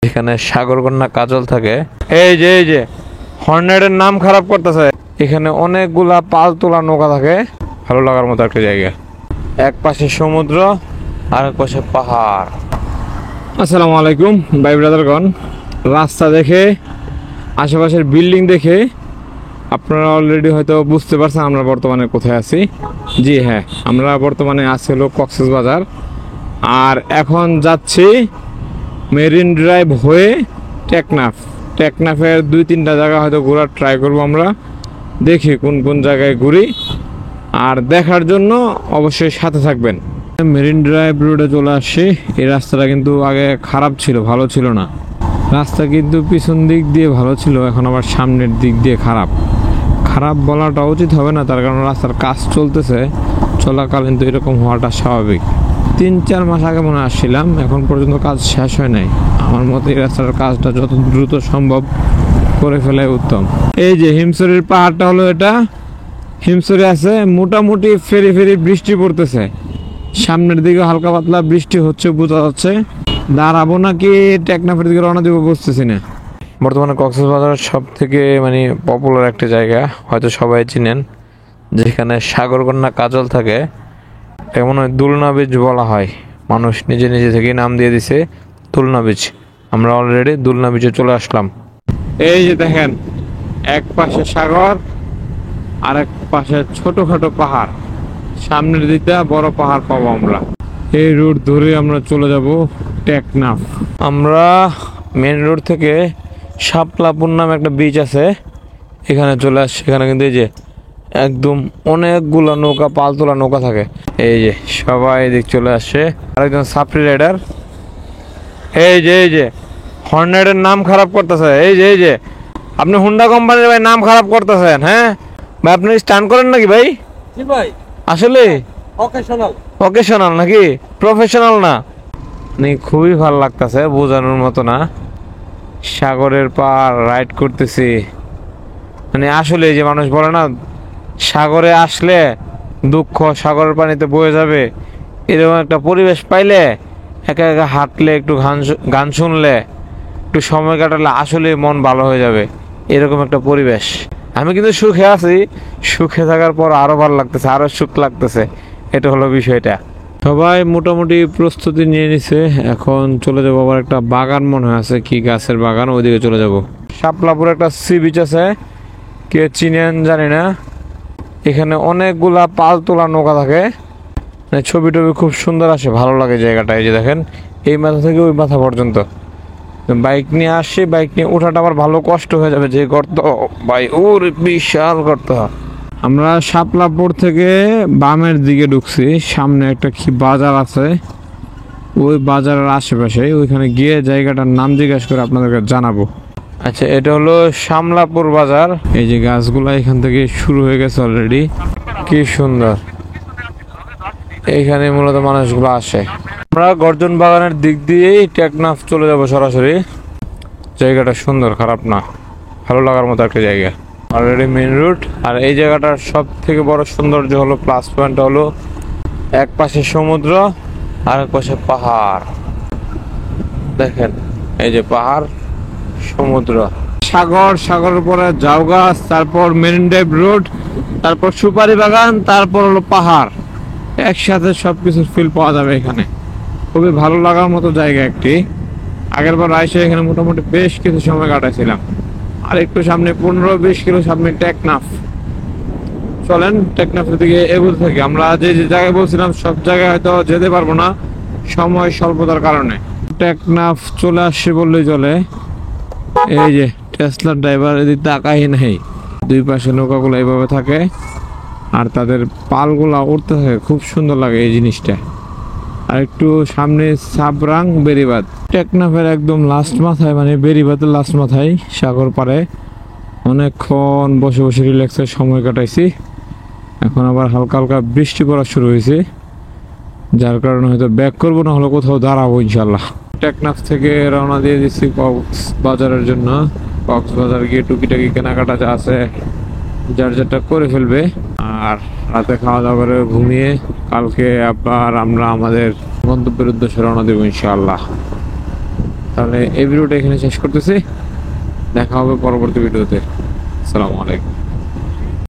এখানে সাগরকন্যা কাজল থাকে। এই যে হর্নেটের নাম খারাপ করতেছে। এখানে অনেকগুলা পাল তোলা নৌকা থাকে, ভালো লাগার মতো একটা জায়গা। এক পাশে সমুদ্র আর এক পাশে পাহাড়। আসসালামু আলাইকুম ভাই ব্রাদারগণ। রাস্তা দেখে, আশেপাশের বিল্ডিং দেখে আপনারা অলরেডি হয়তো বুঝতে পারছেন আমরা বর্তমানে কোথায় আছি। জি হ্যাঁ, আমরা বর্তমানে আছি হলো কক্সবাজার, আর এখন যাচ্ছি মেরিন ড্রাইভ হয়ে টেকনাফের 2-3টা জায়গা হয়তো ঘোরার ট্রাই করবো আমরা। দেখি কোন কোন জায়গায় ঘুরি, আর দেখার জন্য অবশ্যই সাথে থাকবেন। মেরিন ড্রাইভ রোডে চলে আসছি। এই রাস্তাটা কিন্তু আগে খারাপ ছিল, ভালো ছিল না। রাস্তা কিন্তু পিছন দিক দিয়ে ভালো ছিল, এখন আবার সামনের দিক দিয়ে খারাপ বলাটা উচিত হবে না, তার কারণ রাস্তার কাজ চলতেছে। চলাকালীন তো এরকম হওয়াটা স্বাভাবিক। 3-4 মাস আগে মনে আসছিলাম, এখন পর্যন্ত কাজ শেষ হয় নাই। আমার মতে এই রাস্তার কাজটা যত দ্রুত সম্ভব করে ফেলাই উত্তম। এই যে হিমছড়ির পাহাড়টা হলো এটা। হিমছড়ি আছে, মোটামুটি ফেরি বৃষ্টি পড়তেছে। সামনের দিকে হালকা পাতলা বৃষ্টি হচ্ছে, বোঝা যাচ্ছে। দাঁড়াবো নাকি টেকনাফের দিকে রওনা দেবো বুঝতেছি না। বর্তমানে কক্সবাজার সব থেকে পপুলার একটা জায়গা, হয়তো সবাই চিনেন, যেখানে সাগরকন্যা কাজল থাকে। এমন হয় দুলনা বিচ বলা হয়, মানুষ নিজে থেকে নাম দিয়ে দিছে দুলনা বিচ। আমরা অলরেডি দুলনা বিচে চলে আসলাম। এই যে দেখেন, এক পাশে সাগর আর এক পাশে ছোটখাটো পাহাড়, সামনের দিকটা বড় পাহাড় পাবো আমরা। এই রুট ধরে আমরা চলে যাব টেকনাফ। আমরা মেন রোড থেকে শাপলাপুর নামে একটা বিচ আছে, এখানে চলে আসছি। এখানে কিন্তু এই যে একদম অনেকগুলো নৌকা, পালতোলা নৌকা থাকে। এই যে সবাই এদিক চলে আসছে। আরেকজন সাপ্রি রাইডার। এই যে হর্নেটের নাম খারাপ করতেছে। এই যে আপনি হুন্ডা কোম্পানির ভাই নাম খারাপ করতেছেন। হ্যাঁ ভাই, আপনি স্টান্ট করেন নাকি ভাই? জি ভাই, আসলে অকেশনাল নাকি, প্রফেশনাল না? খুবই ভালো লাগতেছে, বোঝানোর মতো না। সাগরের পার রাইড করতেছি, আসলে যে মানুষ বলে না, সাগরে আসলে দুঃখ সাগরের পানিতে বয়ে যাবে, এরকম একটা পরিবেশ পাইলে, একা একা হাঁটলে, একটু গান শুনলে, একটু সময় কাটালে আসলে মন ভালো হয়ে যাবে। এরকম একটা পরিবেশ। আমি কিন্তু সুখে আছি, সুখে থাকার পর আরো ভালো লাগতেছে, আরো সুখ লাগতেছে। এটা হলো বিষয়টা। সবাই মোটামুটি প্রস্তুতি নিয়ে নিছে, এখন চলে যাবো। আবার একটা বাগান মনে হয় আছে, কি গাছের বাগান, ওইদিকে চলে যাব। শাপলাপুর একটা সি বিচ আছে, কে চিনেন জানি না। এখানে অনেকগুলা পাল তোলা নৌকা থাকে, ছবি টবি খুব সুন্দর আসে, ভালো লাগে জায়গাটা। এই যে দেখেন, এই মাথা থেকে ওই মাথা পর্যন্ত বাইক নিয়ে আসছি। বাইক নিয়ে ওঠাটা আবার ভালো কষ্ট হয়ে যাবে, যে গর্ত ভাই, ওর বিশাল গর্ত। আমরা শাপলাপুর থেকে বামের দিকে ঢুকছি, সামনে একটা কি বাজার আছে, ওই বাজারের আশেপাশে। ওইখানে গিয়ে জায়গাটার নাম জিজ্ঞাসা করে আপনাদেরকে জানাবো। আচ্ছা, এটা হলো শামলাপুর বাজার। এই যে গাছগুলা এখান থেকে শুরু হয়ে গেছে অলরেডি, কি সুন্দর। এইখানে মূলত মানুষগুলো আসে। আমরা গর্জন বাগানের দিক দিয়েই টেকনাফ চলে যাব সরাসরি। জায়গাটা সুন্দর, খারাপ না, ভালো লাগার মতো একটা জায়গা। Already main root. আর এই জায়গাটার সব থেকে বড় সৌন্দর্য হলো, প্লাস পয়েন্ট হলো, এক পাশে সমুদ্র আর এক পাশে পাহাড়। দেখেন, এই যে পাহাড়, সমুদ্র, সাগরের পরে ঝাউ গাছ, তারপর মেরিন ড্রাইভ রোড, তারপর সুপারি বাগান, তারপর হলো পাহাড়। একসাথে সবকিছুর ফিল পাওয়া যাবে এখানে। খুবই ভালো লাগার মতো জায়গা একটি। আগের বার আইসে এখানে মোটামুটি বেশ কিছু সময় কাটাইছিলাম। আর একটু সামনে 15-20 কিলো সামনে টেকনাফ। চলেন টেকনাফের দিকে এগোতে থাকি। আমরা যে জায়গায় বলছিলাম সব জায়গায় হয়তো যেতে পারবো না, সময় স্বল্পতার কারণে। টেকনাফ চলে আসছে বললেই চলে। এই যে টেসলার ড্রাইভার এদিক তাকাই নাই, দুই পাশে নৌকাগুলো এইভাবে থাকে আর তাদের পালগুলা উঠতে থাকে, খুব সুন্দর লাগে এই জিনিসটা। আর একটু সামনে সাবরাং বেরিবাদ, টেকনাফের একদম লাস্ট মাথায়, বেরিবাদের লাস্ট মাথায় সাগর পারে। অনেকক্ষণ বসে রিল্যাক্সের সময় কাটাইছি। এখন আবার হালকা হালকা বৃষ্টি পড়া শুরু হয়েছে, যার কারণে হয়তো ব্যাক করবো, না হলে কোথাও দাঁড়াবো ইনশাল্লাহ। টেকনাফ থেকে রওনা দিয়ে দিচ্ছি কক্সবাজারের জন্য। কক্সবাজার গিয়ে টুকিটাকি কেনাকাটা যা আছে যার যেটা করে ফেলবে, আর রাতে খাওয়া দাওয়া করে ঘুমিয়ে কালকে আবার আমরা আমাদের গন্তব্যের উদ্দেশ্যে রওনা দেবো ইনশাআল্লাহ। তাহলে এই ভিডিওটা এখানে শেষ করতেছি, দেখা হবে পরবর্তী ভিডিওতে। আসসালামু আলাইকুম।